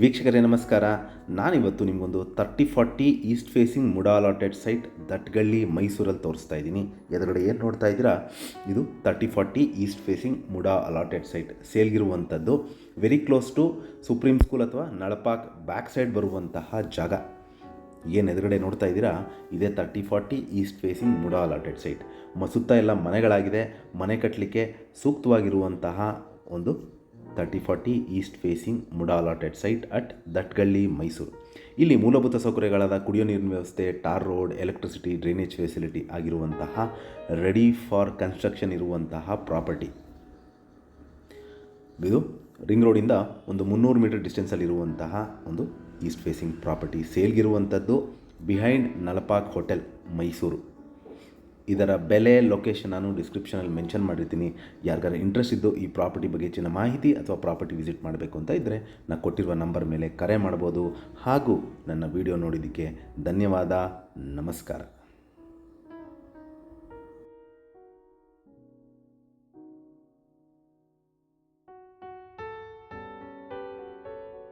ವೀಕ್ಷಕರೇ ನಮಸ್ಕಾರ. ನಾನಿವತ್ತು ನಿಮಗೊಂದು 3040 east facing MUDA allotted site Dattagalli ಮೈಸೂರಲ್ಲಿ ತೋರಿಸ್ತಾ ಇದ್ದೀನಿ. ಎದುರುಗಡೆ ಏನು ನೋಡ್ತಾ ಇದ್ದೀರಾ, ಇದು 3040 east facing MUDA allotted site ಸೇಲ್ಗಿರುವಂಥದ್ದು. Very close to Supreme school ಅಥವಾ ನಳಪಾಕ್ ಬ್ಯಾಕ್ ಸೈಡ್ ಬರುವಂತಹ ಜಾಗ. ಏನು ಎದುರುಗಡೆ ನೋಡ್ತಾ ಇದ್ದೀರಾ, ಇದೇ 3040 east facing MUDA allotted site. ಸುತ್ತ ಎಲ್ಲ ಮನೆಗಳಾಗಿದೆ. ಮನೆ ಕಟ್ಟಲಿಕ್ಕೆ ಸೂಕ್ತವಾಗಿರುವಂತಹ ಒಂದು 3040 east facing MUDA allotted site at Dattagalli Mysuru. ಇಲ್ಲಿ ಮೂಲಭೂತ ಸೌಕರ್ಯಗಳಾದ ಕುಡಿಯೋ ನೀರಿನ ವ್ಯವಸ್ಥೆ, tar road, electricity, drainage facility ಆಗಿರುವಂತಹ ರೆಡಿ ಫಾರ್ ಕನ್ಸ್ಟ್ರಕ್ಷನ್ ಇರುವಂತಹ ಪ್ರಾಪರ್ಟಿ. ಇದು ರಿಂಗ್ ರೋಡಿಂದ ಒಂದು 300 ಮೀಟರ್ ಡಿಸ್ಟೆನ್ಸಲ್ಲಿರುವಂತಹ ಒಂದು ಈಸ್ಟ್ ಫೇಸಿಂಗ್ ಪ್ರಾಪರ್ಟಿ ಸೇಲ್ಗಿರುವಂಥದ್ದು. Behind Nalapak hotel Mysuru. ಇದರ ಬೆಲೆ, ಲೊಕೇಶನ್ ನಾನು ಡಿಸ್ಕ್ರಿಪ್ಷನಲ್ಲಿ ಮೆನ್ಷನ್ ಮಾಡಿರ್ತೀನಿ. ಯಾರಿಗಾರ ಇಂಟ್ರೆಸ್ಟ್ ಇದ್ದು ಈ ಪ್ರಾಪರ್ಟಿ ಬಗ್ಗೆ ಹೆಚ್ಚಿನ ಮಾಹಿತಿ ಅಥವಾ ಪ್ರಾಪರ್ಟಿ ವಿಸಿಟ್ ಮಾಡಬೇಕು ಅಂತ ಇದ್ದರೆ ನಾನು ಕೊಟ್ಟಿರುವ ನಂಬರ್ ಮೇಲೆ ಕರೆ ಮಾಡ್ಬೋದು. ಹಾಗೂ ನನ್ನ ವಿಡಿಯೋ ನೋಡಿದ್ದಕ್ಕೆ ಧನ್ಯವಾದ. ನಮಸ್ಕಾರ.